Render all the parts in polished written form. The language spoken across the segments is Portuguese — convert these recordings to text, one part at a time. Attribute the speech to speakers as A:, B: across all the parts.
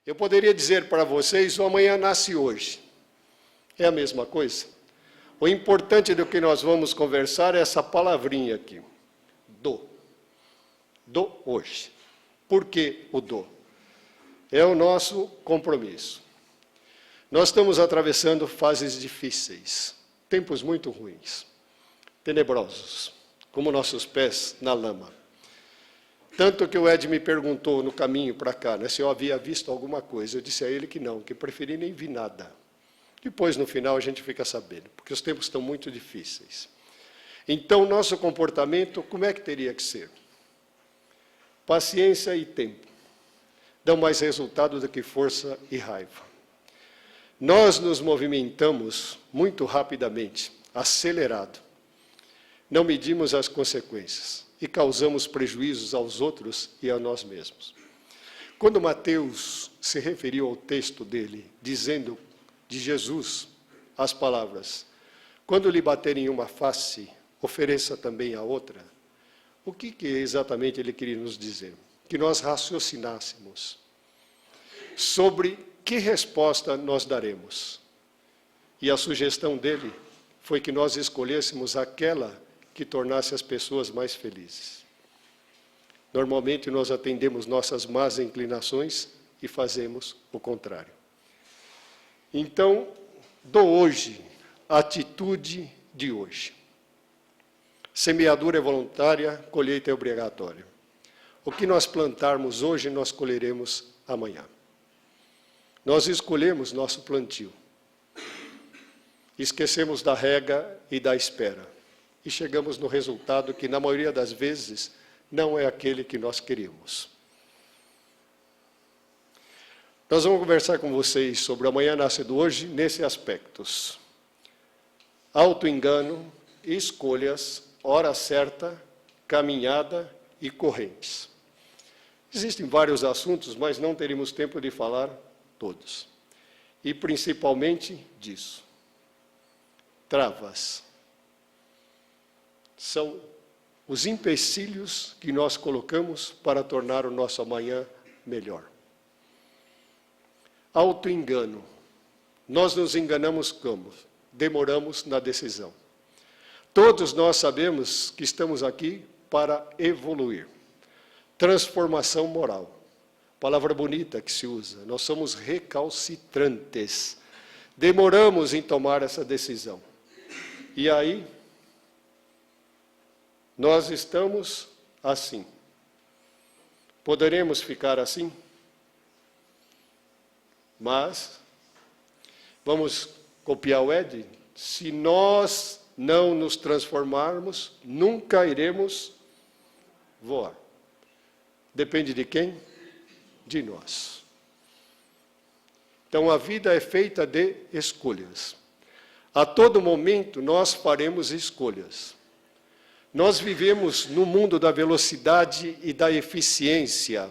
A: Eu poderia dizer para vocês, o amanhã nasce hoje. É a mesma coisa? O importante do que nós vamos conversar é essa palavrinha aqui, do. Do hoje. Por que o do? É o nosso compromisso. Nós estamos atravessando fases difíceis, tempos muito ruins, tenebrosos, como nossos pés na lama. Tanto que o Ed me perguntou no caminho para cá, se eu havia visto alguma coisa. Eu disse a ele que não, que preferi nem vir nada. Depois, no final, a gente fica sabendo, porque os tempos estão muito difíceis. Então, nosso comportamento, como é que teria que ser? Paciência e tempo dão mais resultado do que força e raiva. Nós nos movimentamos muito rapidamente, acelerado. Não medimos as consequências e causamos prejuízos aos outros e a nós mesmos. Quando Mateus se referiu ao texto dele, dizendo de Jesus as palavras, quando lhe baterem uma face, ofereça também a outra, o que exatamente ele queria nos dizer? Que nós raciocinássemos sobre que resposta nós daremos. E a sugestão dele foi que nós escolhêssemos aquela que tornasse as pessoas mais felizes. Normalmente nós atendemos nossas más inclinações e fazemos o contrário. Então, do hoje, a atitude de hoje. Semeadura é voluntária, colheita é obrigatória. O que nós plantarmos hoje, nós colheremos amanhã. Nós escolhemos nosso plantio. Esquecemos da rega e da espera. E chegamos no resultado que, na maioria das vezes, não é aquele que nós queríamos. Nós vamos conversar com vocês sobre o amanhã nasce do hoje, nesses aspectos. Auto-engano, escolhas, hora certa, caminhada e correntes. Existem vários assuntos, mas não teríamos tempo de falar todos. E principalmente disso. Travas. São os empecilhos que nós colocamos para tornar o nosso amanhã melhor. Auto-engano. Nós nos enganamos como? Demoramos na decisão. Todos nós sabemos que estamos aqui para evoluir. Transformação moral. Palavra bonita que se usa. Nós somos recalcitrantes. Demoramos em tomar essa decisão. E aí, nós estamos assim. Poderemos ficar assim? Mas, vamos copiar o Ed? Se nós não nos transformarmos, nunca iremos voar. Depende de quem? De nós. Então, a vida é feita de escolhas. A todo momento, nós faremos escolhas. Nós vivemos no mundo da velocidade e da eficiência.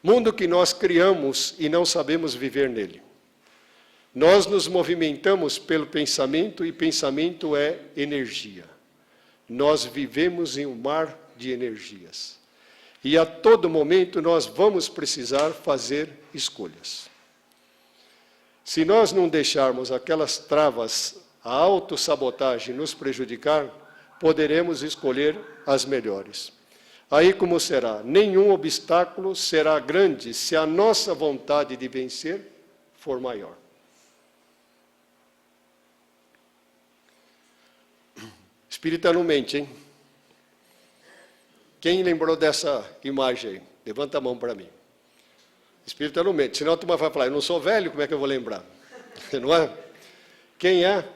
A: Mundo que nós criamos e não sabemos viver nele. Nós nos movimentamos pelo pensamento e pensamento é energia. Nós vivemos em um mar de energias. E a todo momento nós vamos precisar fazer escolhas. Se nós não deixarmos aquelas travas, a autossabotagem nos prejudicar, poderemos escolher as melhores. Aí como será? Nenhum obstáculo será grande se a nossa vontade de vencer for maior. Espírita não mente, hein? Quem lembrou dessa imagem aí? Levanta a mão para mim. Espírita não mente, senão a turma vai falar, eu não sou velho, como é que eu vou lembrar? Não é? Quem é?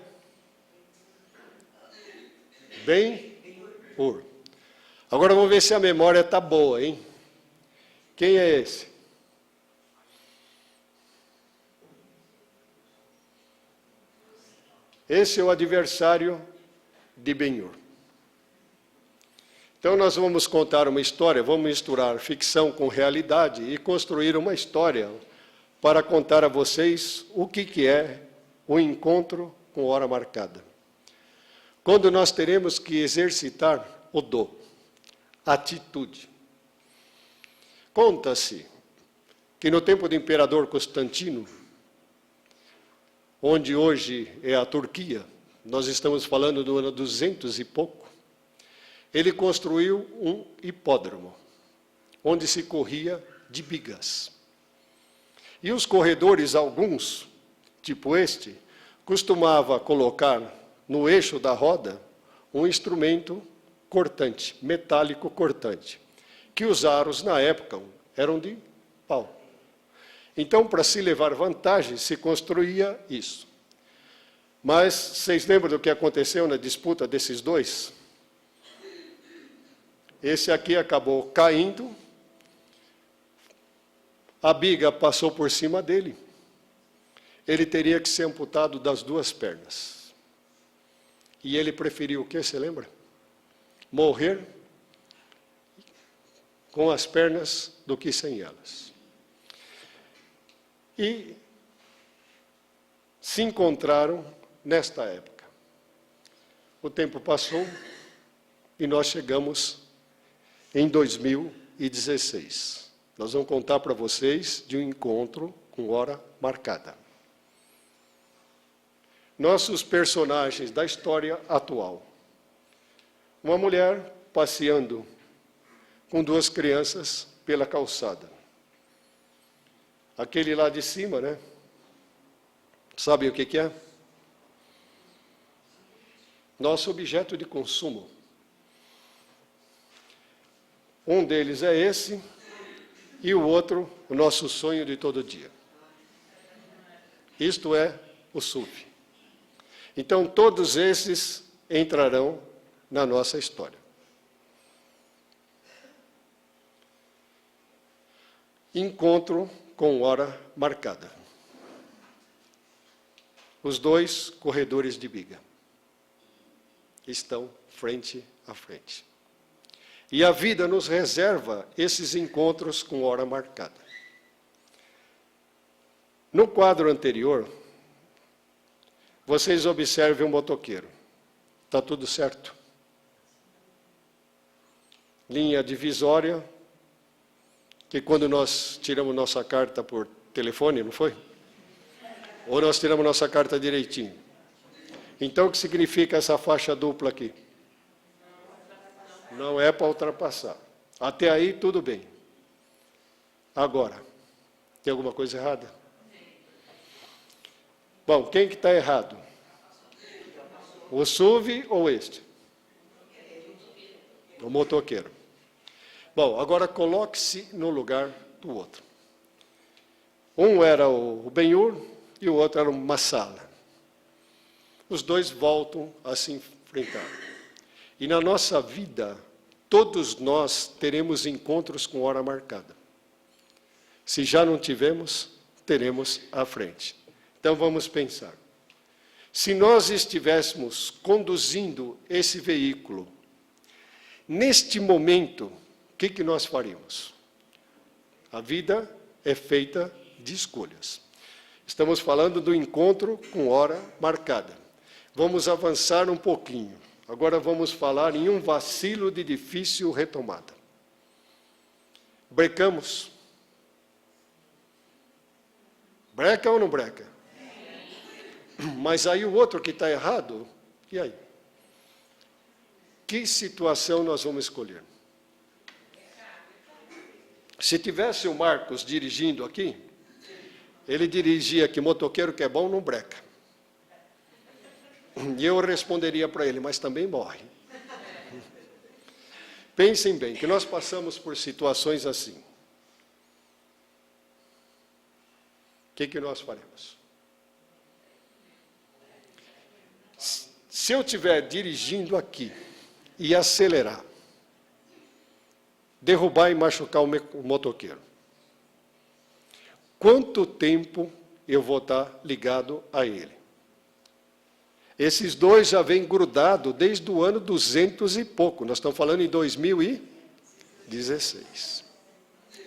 A: Ben-Hur. Agora vamos ver se a memória está boa, hein? Quem é esse? Esse é o adversário de Ben-Hur. Então nós vamos contar uma história, vamos misturar ficção com realidade e construir uma história para contar a vocês o que é o encontro com hora marcada. Quando nós teremos que exercitar o do, atitude. Conta-se que no tempo do imperador Constantino, onde hoje é a Turquia, nós estamos falando do ano 200 e pouco, ele construiu um hipódromo, onde se corria de bigas. E os corredores, alguns, tipo este, costumava colocar no eixo da roda um instrumento cortante, metálico cortante, que os aros, na época, eram de pau. Então, para se levar vantagem, se construía isso. Mas, vocês lembram do que aconteceu na disputa desses dois? Esse aqui acabou caindo, a biga passou por cima dele, ele teria que ser amputado das duas pernas. E ele preferiu o quê, você lembra? Morrer com as pernas do que sem elas. E se encontraram nesta época. O tempo passou e nós chegamos em 2016. Nós vamos contar para vocês de um encontro com hora marcada. Nossos personagens da história atual. Uma mulher passeando com duas crianças pela calçada. Aquele lá de cima, né? Sabem o que é? Nosso objeto de consumo. Um deles é esse, e o outro, o nosso sonho de todo dia. Isto é o SUV. Então, todos esses entrarão na nossa história. Encontro com hora marcada. Os dois corredores de biga estão frente a frente. E a vida nos reserva esses encontros com hora marcada. No quadro anterior, vocês observem o motoqueiro. Está tudo certo? Linha divisória, que quando nós tiramos nossa carta por telefone, não foi? Ou nós tiramos nossa carta direitinho? Então, o que significa essa faixa dupla aqui? Não é para ultrapassar. Até aí, tudo bem. Agora, tem alguma coisa errada? Bom, quem que está errado? O SUV ou este? O motoqueiro. Bom, agora coloque-se no lugar do outro. Um era o Ben-Hur e o outro era o Massala. Os dois voltam a se enfrentar. E na nossa vida, todos nós teremos encontros com hora marcada. Se já não tivemos, teremos à frente. Então vamos pensar. Se nós estivéssemos conduzindo esse veículo, neste momento, o que nós faríamos? A vida é feita de escolhas. Estamos falando do encontro com hora marcada. Vamos avançar um pouquinho. Agora vamos falar em um vacilo de difícil retomada. Brecamos. Breca ou não breca? Mas aí o outro que está errado, e aí? Que situação nós vamos escolher? Se tivesse o Marcos dirigindo aqui, ele dirigia que motoqueiro que é bom não breca. E eu responderia para ele, mas também morre. Pensem bem, que nós passamos por situações assim. O que nós faremos? Se eu estiver dirigindo aqui e acelerar, derrubar e machucar o motoqueiro, quanto tempo eu vou estar ligado a ele? Esses dois já vêm grudados desde o ano 200 e pouco. Nós estamos falando em 2016.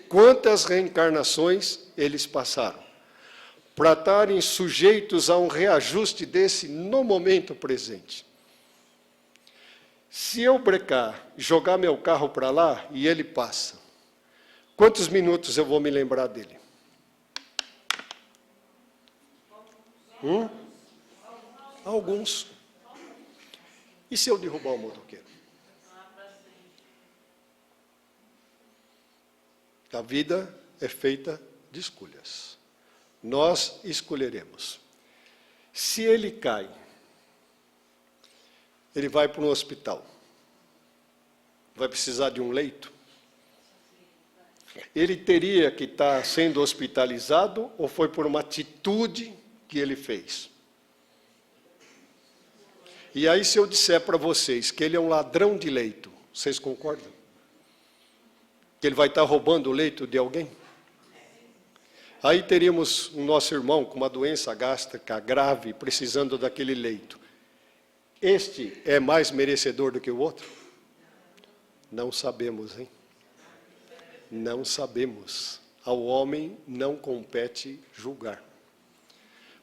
A: Quantas reencarnações eles passaram para estarem sujeitos a um reajuste desse no momento presente? Se eu brecar, jogar meu carro para lá e ele passa, quantos minutos eu vou me lembrar dele? Alguns. E se eu derrubar o motoqueiro? A vida é feita de escolhas. Nós escolheremos. Se ele cai, ele vai para um hospital. Vai precisar de um leito? Ele teria que estar sendo hospitalizado ou foi por uma atitude que ele fez? E aí, se eu disser para vocês que ele é um ladrão de leito, vocês concordam? Que ele vai estar roubando o leito de alguém? Aí teríamos o nosso irmão com uma doença gástrica grave, precisando daquele leito. Este é mais merecedor do que o outro? Não sabemos, hein? Não sabemos. Ao homem não compete julgar.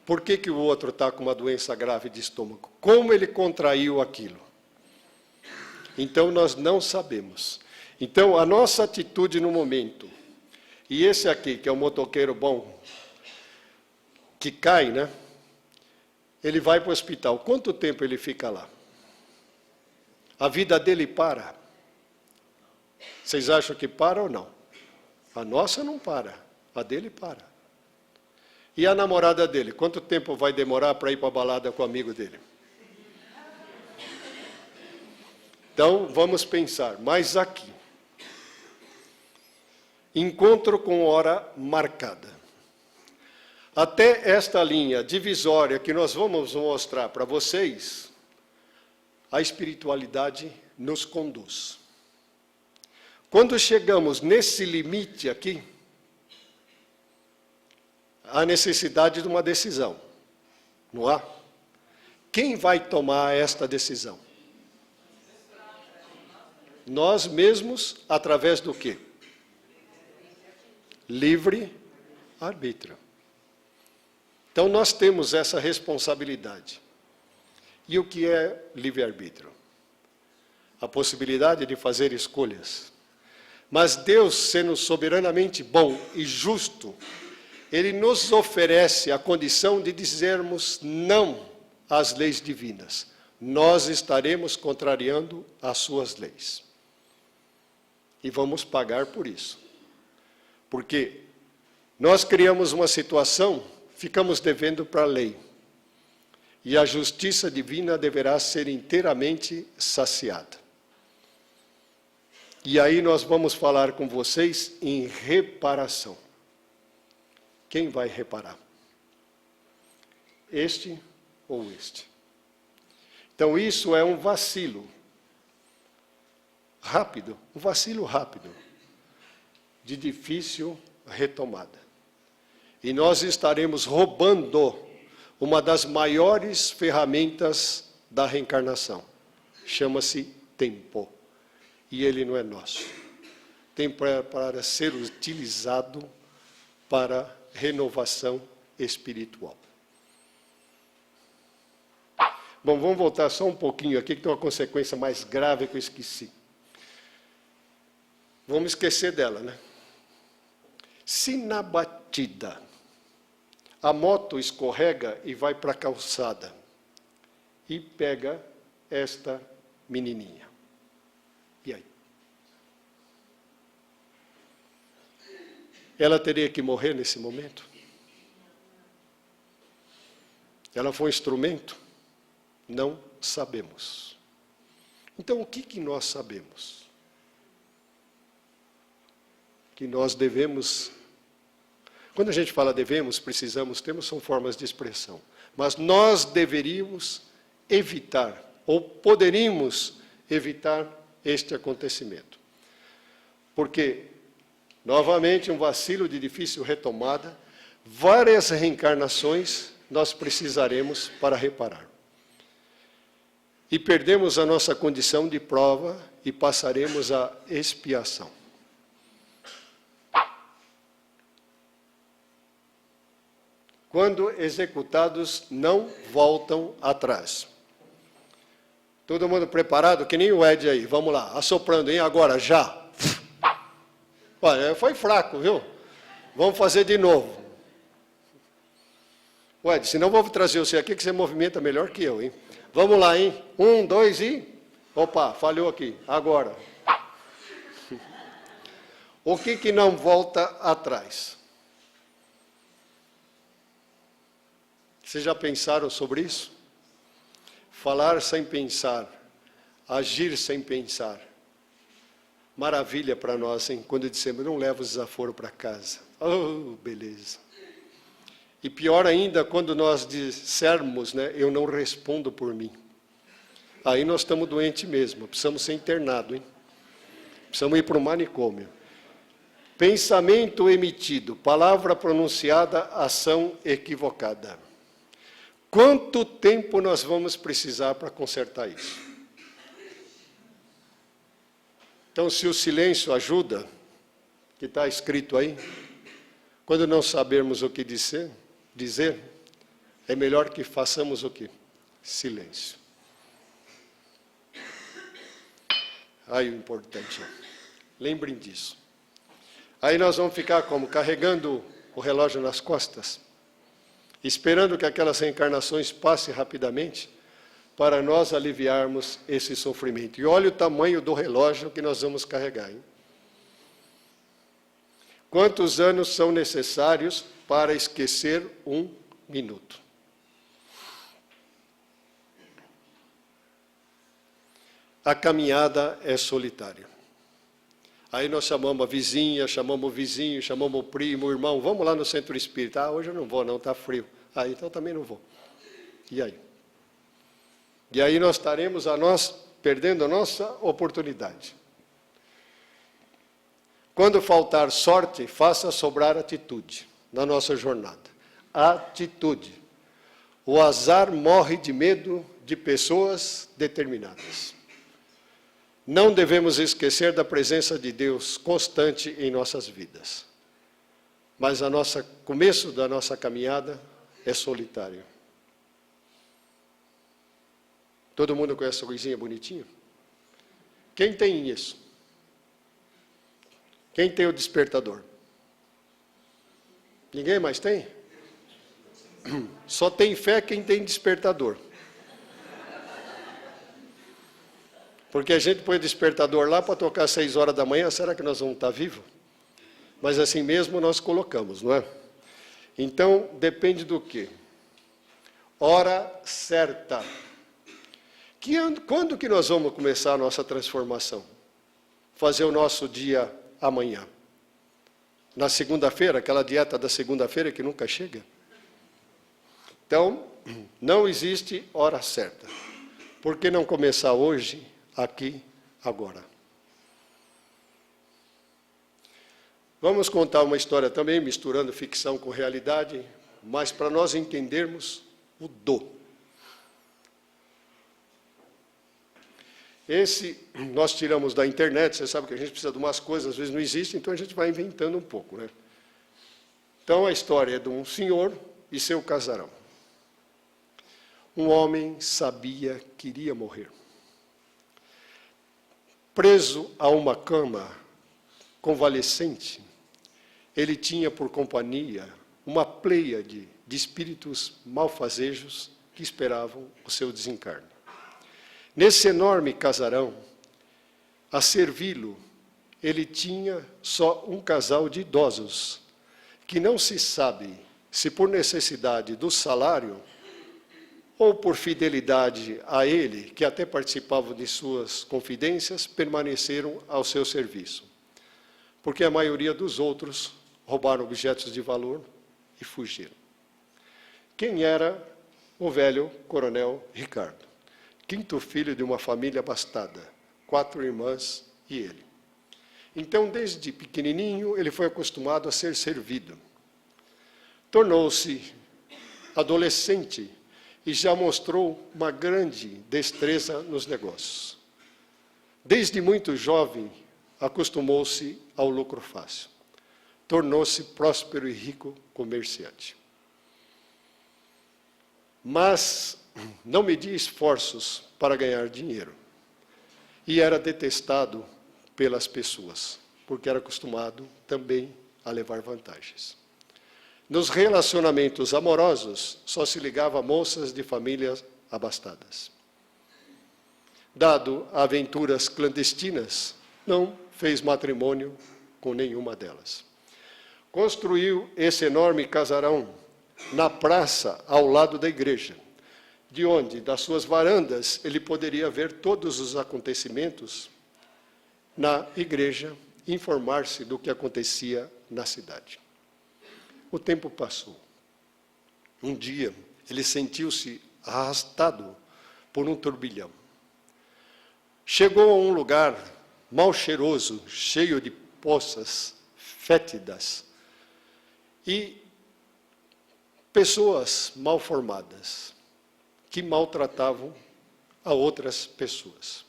A: Por que que o outro está com uma doença grave de estômago? Como ele contraiu aquilo? Então, nós não sabemos. Então, a nossa atitude no momento, e esse aqui, que é o motoqueiro bom, que cai, né? Ele vai para o hospital. Quanto tempo ele fica lá? A vida dele para? Vocês acham que para ou não? A nossa não para, a dele para. E a namorada dele, quanto tempo vai demorar para ir para a balada com o amigo dele? Então, vamos pensar, mas aqui. Encontro com hora marcada. Até esta linha divisória que nós vamos mostrar para vocês, a espiritualidade nos conduz. Quando chegamos nesse limite aqui, há necessidade de uma decisão, não há? Quem vai tomar esta decisão? Nós mesmos, através do quê? Livre arbítrio. Então, nós temos essa responsabilidade. E o que é livre-arbítrio? A possibilidade de fazer escolhas. Mas Deus, sendo soberanamente bom e justo, Ele nos oferece a condição de dizermos não às leis divinas. Nós estaremos contrariando as suas leis. E vamos pagar por isso. Porque nós criamos uma situação, ficamos devendo para a lei. E a justiça divina deverá ser inteiramente saciada. E aí nós vamos falar com vocês em reparação. Quem vai reparar? Este ou este? Então isso é um vacilo rápido, um vacilo rápido, de difícil retomada. E nós estaremos roubando uma das maiores ferramentas da reencarnação. Chama-se tempo. E ele não é nosso. Tempo é para ser utilizado para renovação espiritual. Bom, vamos voltar só um pouquinho aqui, que tem uma consequência mais grave que eu esqueci. Vamos esquecer dela, né? Se na batida a moto escorrega e vai para a calçada e pega esta menininha. E aí? Ela teria que morrer nesse momento? Ela foi um instrumento? Não sabemos. Então, o que nós sabemos? Que nós devemos... Quando a gente fala devemos, precisamos, temos, são formas de expressão. Mas nós deveríamos evitar, ou poderíamos evitar este acontecimento. Porque, novamente, um vacilo de difícil retomada, várias reencarnações nós precisaremos para reparar. E perdemos a nossa condição de prova e passaremos à expiação. Quando executados, não voltam atrás. Todo mundo preparado? Que nem o Ed aí. Vamos lá, assoprando, hein? Agora, já. Olha, foi fraco, viu? Vamos fazer de novo. Ué, senão vou trazer você aqui que você movimenta melhor que eu, hein? Vamos lá, hein? 1, 2 e... Opa, falhou aqui. Agora. O que não volta atrás? Vocês já pensaram sobre isso? Falar sem pensar, agir sem pensar. Maravilha para nós, hein? Quando dissemos, não leva o desaforo para casa. Oh, beleza. E pior ainda, quando nós dissermos, né, eu não respondo por mim. Aí nós estamos doentes mesmo, precisamos ser internados, hein? Precisamos ir para o manicômio. Pensamento emitido, palavra pronunciada, ação equivocada. Quanto tempo nós vamos precisar para consertar isso? Então, se o silêncio ajuda, que está escrito aí, quando não sabermos o que dizer, é melhor que façamos o quê? Silêncio. Aí o importante, lembrem disso. Aí nós vamos ficar como? Carregando o relógio nas costas, esperando que aquelas reencarnações passem rapidamente, para nós aliviarmos esse sofrimento. E olha o tamanho do relógio que nós vamos carregar, hein? Quantos anos são necessários para esquecer 1 minuto? A caminhada é solitária. Aí nós chamamos a vizinha, chamamos o vizinho, chamamos o primo, o irmão, vamos lá no centro espírita. Ah, hoje eu não vou não, está frio. Ah, então também não vou. E aí? E aí nós estaremos perdendo a nossa oportunidade. Quando faltar sorte, faça sobrar atitude na nossa jornada. Atitude. O azar morre de medo de pessoas determinadas. Não devemos esquecer da presença de Deus constante em nossas vidas. Mas o começo da nossa caminhada é solitário. Todo mundo conhece a coisinha bonitinha? Quem tem isso? Quem tem o despertador? Ninguém mais tem? Só tem fé quem tem despertador. Porque a gente põe o despertador lá para tocar às 6 horas da manhã, será que nós vamos estar vivos? Mas assim mesmo nós colocamos, não é? Então, depende do quê? Hora certa. Quando que nós vamos começar a nossa transformação? Fazer o nosso dia amanhã. Na segunda-feira, aquela dieta da segunda-feira que nunca chega. Então, não existe hora certa. Por que não começar hoje, aqui, agora? Vamos contar uma história também, misturando ficção com realidade, mas para nós entendermos o do. Esse nós tiramos da internet, você sabe que a gente precisa de umas coisas, às vezes não existem, então a gente vai inventando um pouco, né? Então a história é de um senhor e seu casarão. Um homem sabia que iria morrer. Preso a uma cama, convalescente, ele tinha por companhia uma pleiade de espíritos malfazejos que esperavam o seu desencarne. Nesse enorme casarão, a servi-lo, ele tinha só um casal de idosos, que não se sabe se por necessidade do salário ou por fidelidade a ele, que até participavam de suas confidências, permaneceram ao seu serviço. Porque a maioria dos outros roubaram objetos de valor e fugiram. Quem era o velho coronel Ricardo? 5º filho de uma família abastada, 4 irmãs e ele. Então, desde pequenininho, ele foi acostumado a ser servido. Tornou-se adolescente e já mostrou uma grande destreza nos negócios. Desde muito jovem, acostumou-se ao lucro fácil. Tornou-se próspero e rico comerciante. Mas não media esforços para ganhar dinheiro. E era detestado pelas pessoas, porque era acostumado também a levar vantagens. Nos relacionamentos amorosos, só se ligava a moças de famílias abastadas. Dado a aventuras clandestinas, não fez matrimônio com nenhuma delas. Construiu esse enorme casarão na praça ao lado da igreja, de onde, das suas varandas, ele poderia ver todos os acontecimentos na igreja, informar-se do que acontecia na cidade. O tempo passou. Um dia, ele sentiu-se arrastado por um turbilhão. Chegou a um lugar mal cheiroso, cheio de poças fétidas e pessoas mal formadas que maltratavam a outras pessoas.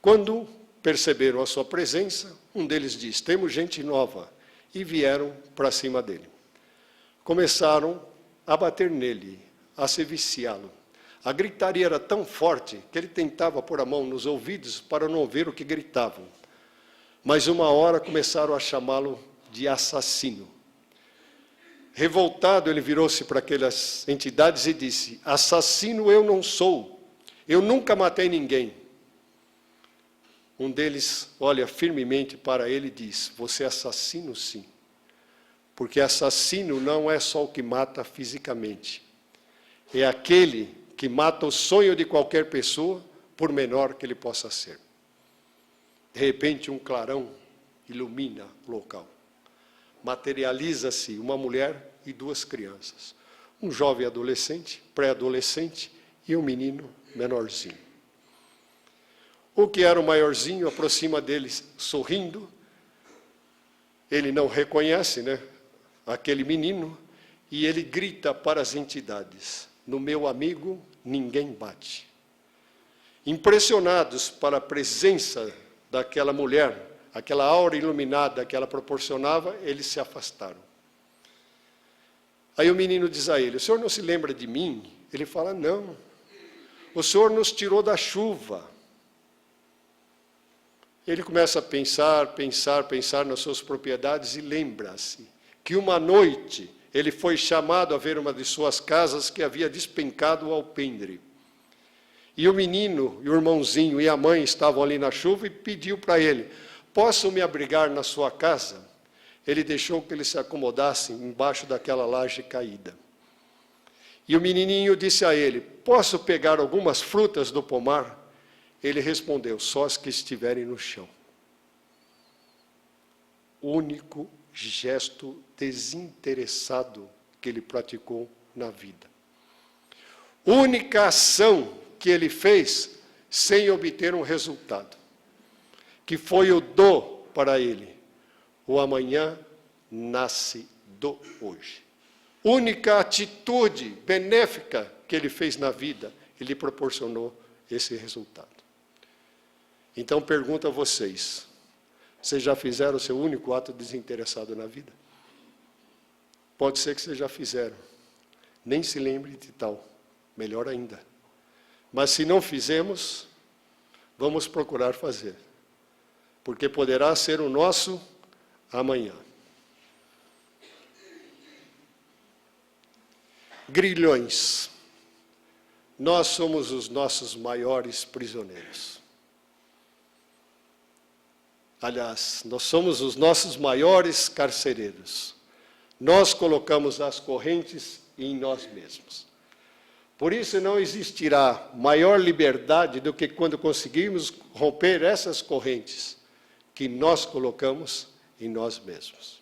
A: Quando perceberam a sua presença, um deles disse: temos gente nova, e vieram para cima dele. Começaram a bater nele, a se viciá-lo. A gritaria era tão forte que ele tentava pôr a mão nos ouvidos para não ouvir o que gritavam. Mas uma hora começaram a chamá-lo de assassino. Revoltado, ele virou-se para aquelas entidades e disse: assassino eu não sou, eu nunca matei ninguém. Um deles olha firmemente para ele e diz: você é assassino sim, porque assassino não é só o que mata fisicamente, é aquele que mata o sonho de qualquer pessoa, por menor que ele possa ser. De repente, um clarão ilumina o local. Materializa-se uma mulher e duas crianças. Um jovem adolescente, pré-adolescente, e um menino menorzinho. O que era o maiorzinho aproxima deles sorrindo. Ele não reconhece, aquele menino, e ele grita para as entidades: no meu amigo ninguém bate. Impressionados para a presença daquela mulher, aquela aura iluminada que ela proporcionava, eles se afastaram. Aí o menino diz a ele: o senhor não se lembra de mim? Ele fala: não, o senhor nos tirou da chuva. Ele começa a pensar nas suas propriedades e lembra-se que uma noite ele foi chamado a ver uma de suas casas que havia despencado o alpendre. E o menino, e o irmãozinho e a mãe estavam ali na chuva e pediu para ele: posso me abrigar na sua casa? Ele deixou que eles se acomodassem embaixo daquela laje caída. E o menininho disse a ele: posso pegar algumas frutas do pomar? Ele respondeu: só as que estiverem no chão. Único gesto desinteressado que ele praticou na vida. Única ação que ele fez sem obter um resultado, que foi o do para ele. O amanhã nasce do hoje. Única atitude benéfica que ele fez na vida, ele proporcionou esse resultado. Então pergunto a vocês: vocês já fizeram o seu único ato desinteressado na vida? Pode ser que vocês já fizeram. Nem se lembre de tal. Melhor ainda. Mas se não fizemos, vamos procurar fazer. Porque poderá ser o nosso amanhã. Grilhões. Nós somos os nossos maiores prisioneiros. Aliás, nós somos os nossos maiores carcereiros. Nós colocamos as correntes em nós mesmos. Por isso não existirá maior liberdade do que quando conseguirmos romper essas correntes que nós colocamos em nós mesmos.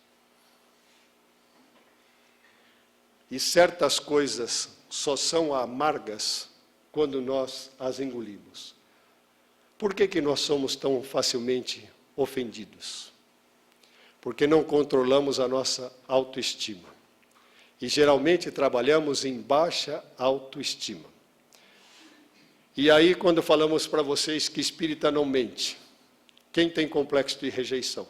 A: E certas coisas só são amargas quando nós as engolimos. Por que nós somos tão facilmente ofendidos? Porque não controlamos a nossa autoestima. E geralmente trabalhamos em baixa autoestima. E aí, quando falamos para vocês que espírita não mente, quem tem complexo de rejeição?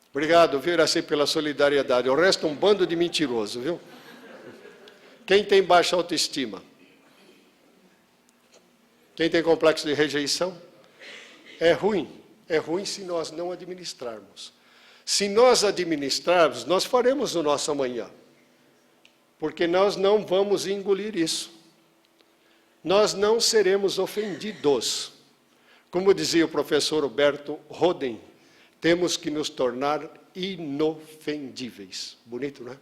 A: Obrigado, viu, Iraci, pela solidariedade. O resto é um bando de mentiroso, viu? Quem tem baixa autoestima? Quem tem complexo de rejeição? É ruim se nós não administrarmos. Se nós administrarmos, nós faremos o nosso amanhã. Porque nós não vamos engolir isso. Nós não seremos ofendidos. Como dizia o professor Roberto Roden, temos que nos tornar inofendíveis. Bonito, não é?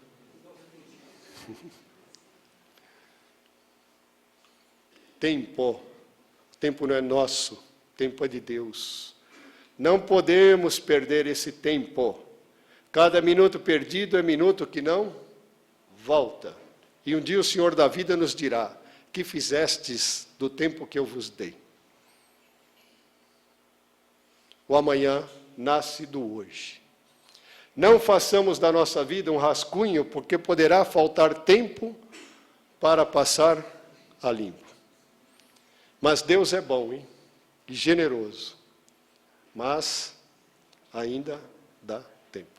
A: Tempo não é nosso, tempo é de Deus. Não podemos perder esse tempo. Cada minuto perdido é minuto que não volta. E um dia o Senhor da vida nos dirá: que fizestes do tempo que eu vos dei? O amanhã nasce do hoje. Não façamos da nossa vida um rascunho, porque poderá faltar tempo para passar a limpo. Mas Deus é bom, hein? E generoso. Mas ainda dá tempo.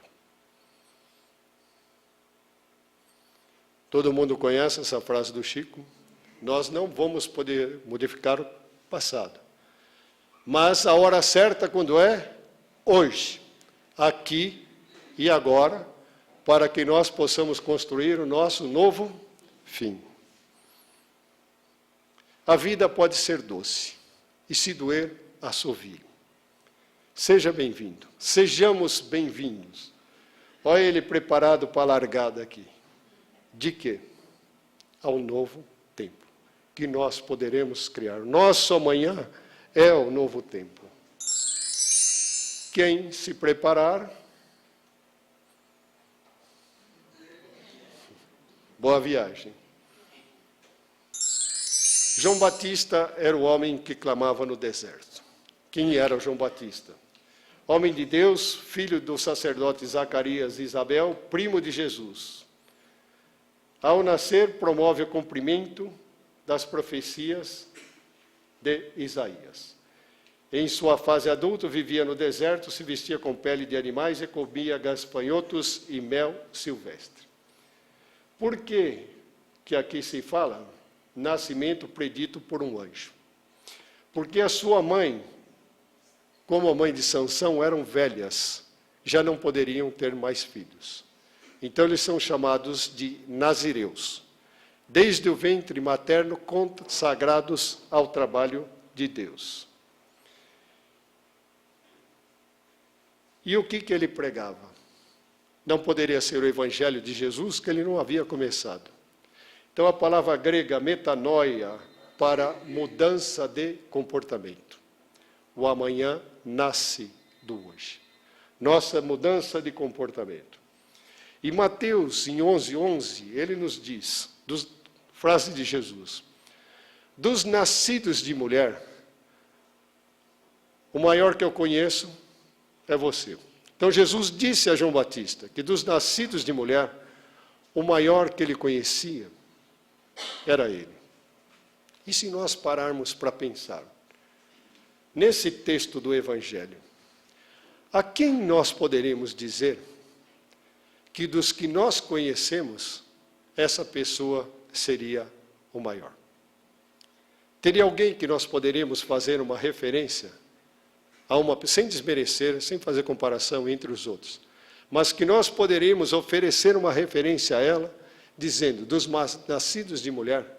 A: Todo mundo conhece essa frase do Chico? Nós não vamos poder modificar o passado. Mas a hora certa, quando é? Hoje. Aqui e agora, para que nós possamos construir o nosso novo fim. A vida pode ser doce, e se doer, assovie. Seja bem-vindo, sejamos bem-vindos. Olha ele preparado para a largada aqui. De quê? Ao novo tempo, que nós poderemos criar. Nosso amanhã é o novo tempo. Quem se preparar, boa viagem. João Batista era o homem que clamava no deserto. Quem era João Batista? Homem de Deus, filho do sacerdote Zacarias e Isabel, primo de Jesus. Ao nascer, promove o cumprimento das profecias de Isaías. Em sua fase adulta, vivia no deserto, se vestia com pele de animais e comia gafanhotos e mel silvestre. Por que aqui se fala nascimento predito por um anjo? Porque a sua mãe, como a mãe de Sansão, eram velhas, já não poderiam ter mais filhos. Então eles são chamados de nazireus, desde o ventre materno consagrados ao trabalho de Deus. E o que ele pregava? Não poderia ser o evangelho de Jesus, que ele não havia começado. Então a palavra grega metanoia, para mudança de comportamento. O amanhã nasce do hoje. Nossa mudança de comportamento. E Mateus, em 11:11, ele nos diz, frase de Jesus: dos nascidos de mulher, o maior que eu conheço é você. Então Jesus disse a João Batista que dos nascidos de mulher, o maior que ele conhecia era ele. E se nós pararmos para pensar nesse texto do Evangelho, a quem nós poderemos dizer que dos que nós conhecemos, essa pessoa seria o maior? Teria alguém que nós poderíamos fazer uma referência a sem desmerecer, sem fazer comparação entre os outros, mas que nós poderíamos oferecer uma referência a ela, dizendo, dos nascidos de mulher,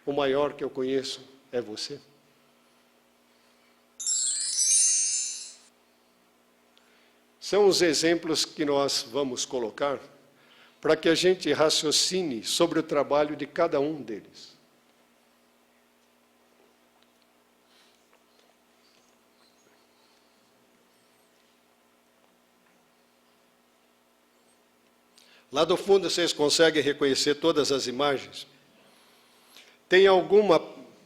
A: o maior que eu conheço é você? São os exemplos que nós vamos colocar para que a gente raciocine sobre o trabalho de cada um deles. Lá do fundo vocês conseguem reconhecer todas as imagens? Tem alguma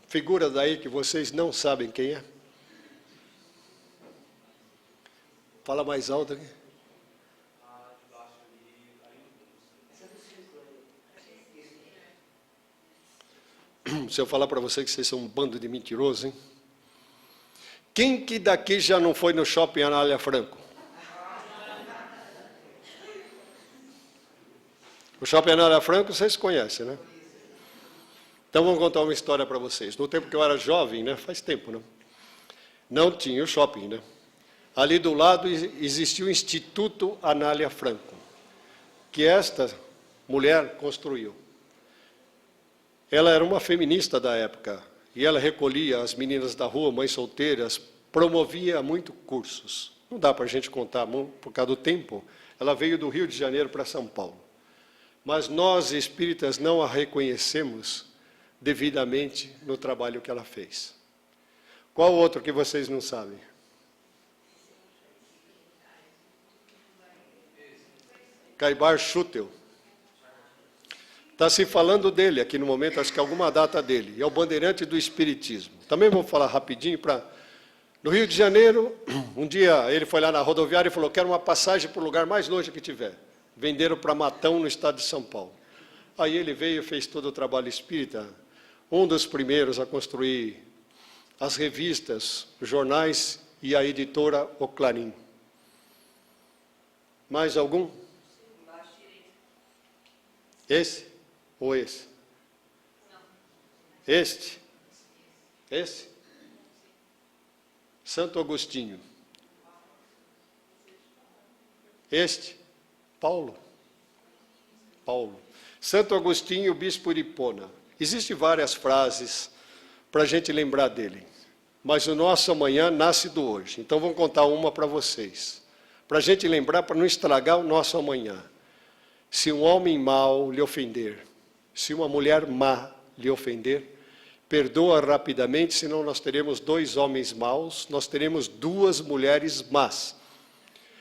A: figura daí que vocês não sabem quem é? Fala mais alto aqui. Se eu falar para vocês que vocês são um bando de mentirosos, hein? Quem que daqui já não foi no shopping Anália Franco? O shopping Anália Franco vocês conhecem, né? Então vamos contar uma história para vocês. No tempo que eu era jovem, né? Faz tempo, né? Não tinha o shopping, né? Ali do lado existia o Instituto Anália Franco, que esta mulher construiu. Ela era uma feminista da época, e ela recolhia as meninas da rua, mães solteiras, promovia muito cursos. Não dá para a gente contar por causa do tempo. Ela veio do Rio de Janeiro para São Paulo. Mas nós, espíritas, não a reconhecemos devidamente no trabalho que ela fez. Qual outro que vocês não sabem? Caibar Schutel. Está se falando dele aqui no momento, acho que é alguma data dele. E é o bandeirante do Espiritismo. Também vou falar rapidinho para... No Rio de Janeiro, um dia ele foi lá na rodoviária e falou, quero uma passagem para o lugar mais longe que tiver. Venderam para Matão, no estado de São Paulo. Aí ele veio e fez todo o trabalho espírita, um dos primeiros a construir as revistas, os jornais e a editora O Clarim. Mais algum? Esse? Ou esse? Este? Esse? Santo Agostinho. Este? Paulo. Santo Agostinho, bispo de Hipona. Existem várias frases para a gente lembrar dele. Mas o nosso amanhã nasce do hoje. Então, vou contar uma para vocês. Para a gente lembrar, para não estragar o nosso amanhã. Se um homem mau lhe ofender, se uma mulher má lhe ofender, perdoa rapidamente, senão nós teremos 2 homens maus, nós teremos 2 mulheres más.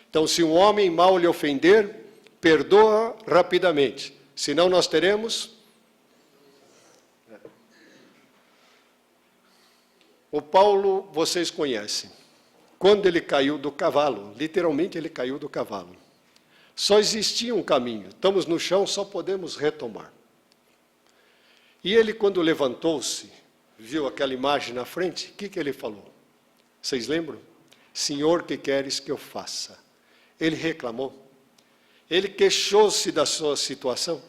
A: Então, se um homem mau lhe ofender, perdoa rapidamente, senão nós teremos... O Paulo, vocês conhecem. Quando ele caiu do cavalo, literalmente ele caiu do cavalo. Só existia um caminho, estamos no chão, só podemos retomar. E ele, quando levantou-se, viu aquela imagem na frente, o que ele falou? Vocês lembram? Senhor, que queres que eu faça? Ele reclamou. Ele queixou-se da sua situação.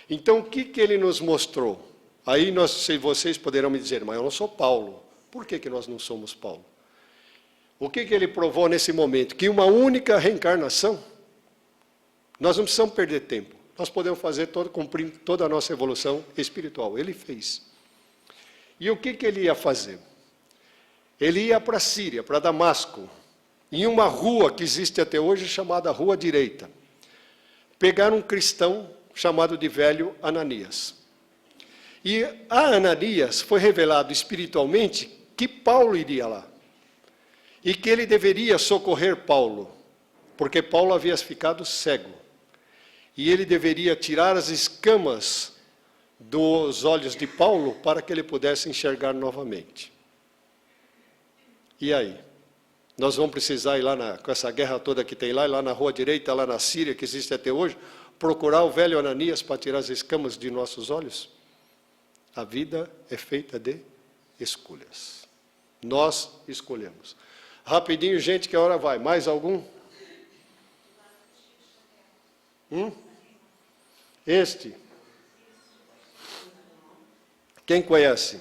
A: Então, o que ele nos mostrou? Aí vocês poderão me dizer, mas eu não sou Paulo. Por que nós não somos Paulo? O que ele provou nesse momento? Que uma única reencarnação, nós não precisamos perder tempo. Nós podemos fazer cumprir toda a nossa evolução espiritual. Ele fez. E o que ele ia fazer? Ele ia para a Síria, para Damasco, em uma rua que existe até hoje, chamada Rua Direita. Pegaram um cristão chamado de Velho Ananias. E a Ananias foi revelado espiritualmente que Paulo iria lá. E que ele deveria socorrer Paulo, porque Paulo havia ficado cego. E ele deveria tirar as escamas dos olhos de Paulo para que ele pudesse enxergar novamente. E aí? Nós vamos precisar ir lá, com essa guerra toda que tem lá na Rua Direita, lá na Síria, que existe até hoje, procurar o velho Ananias para tirar as escamas de nossos olhos? A vida é feita de escolhas. Nós escolhemos. Rapidinho, gente, que a hora vai. Mais algum? Este. Quem conhece?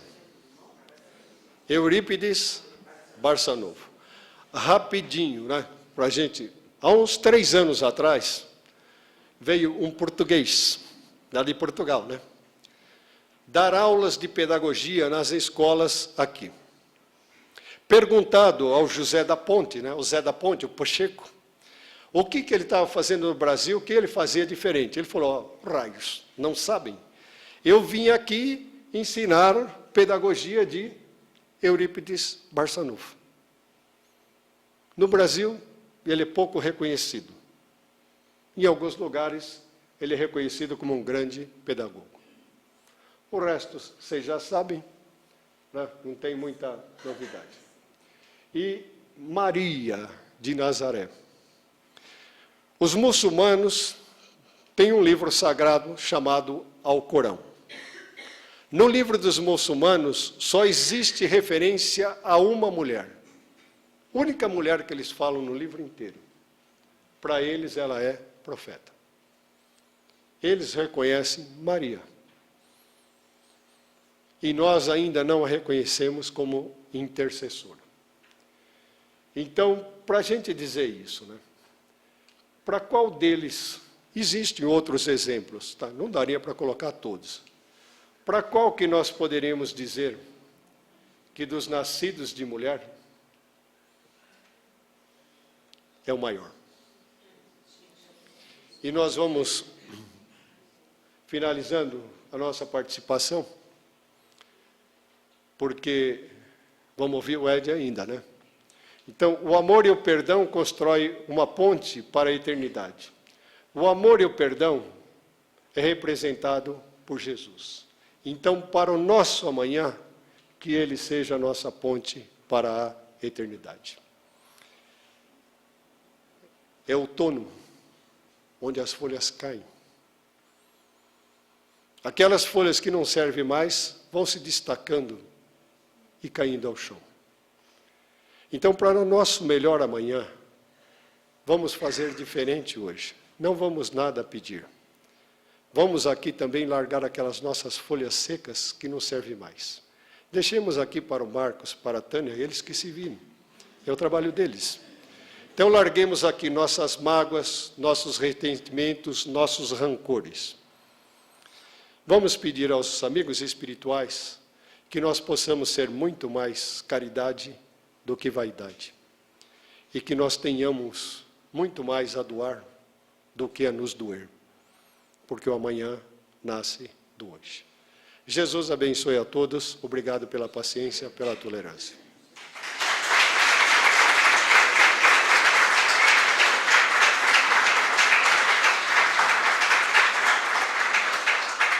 A: Eurípides Barçanufo. Rapidinho, né? Para a gente. Há uns 3 anos atrás, veio um português, lá de Portugal, né? Dar aulas de pedagogia nas escolas aqui. Perguntado ao José da Ponte, né? O Zé da Ponte, o Pacheco, o que ele estava fazendo no Brasil, o que ele fazia diferente. Ele falou, raios, não sabem? Eu vim aqui ensinar pedagogia de Eurípides Barçanufo. No Brasil, ele é pouco reconhecido. Em alguns lugares, ele é reconhecido como um grande pedagogo. O resto, vocês já sabem, né? Não tem muita novidade. E Maria de Nazaré. Os muçulmanos têm um livro sagrado chamado Alcorão. No livro dos muçulmanos, só existe referência a uma mulher. Única mulher que eles falam no livro inteiro. Para eles, ela é profeta. Eles reconhecem Maria. E nós ainda não a reconhecemos como intercessora. Então, para a gente dizer isso, né? Para qual deles, existem outros exemplos, tá? Não daria para colocar todos. Para qual que nós poderíamos dizer que dos nascidos de mulher é o maior? E nós vamos finalizando a nossa participação, porque vamos ouvir o Ed ainda, né? Então, o amor e o perdão constroem uma ponte para a eternidade. O amor e o perdão é representado por Jesus. Então, para o nosso amanhã, que ele seja a nossa ponte para a eternidade. É outono, onde as folhas caem. Aquelas folhas que não servem mais vão se destacando e caindo ao chão. Então, para o nosso melhor amanhã, vamos fazer diferente hoje. Não vamos nada pedir. Vamos aqui também largar aquelas nossas folhas secas que não servem mais. Deixemos aqui para o Marcos, para a Tânia, eles que se virem. É o trabalho deles. Então, larguemos aqui nossas mágoas, nossos ressentimentos, nossos rancores. Vamos pedir aos amigos espirituais que nós possamos ser muito mais caridade do que vaidade. E que nós tenhamos muito mais a doar do que a nos doer. Porque o amanhã nasce do hoje. Jesus abençoe a todos. Obrigado pela paciência, pela tolerância.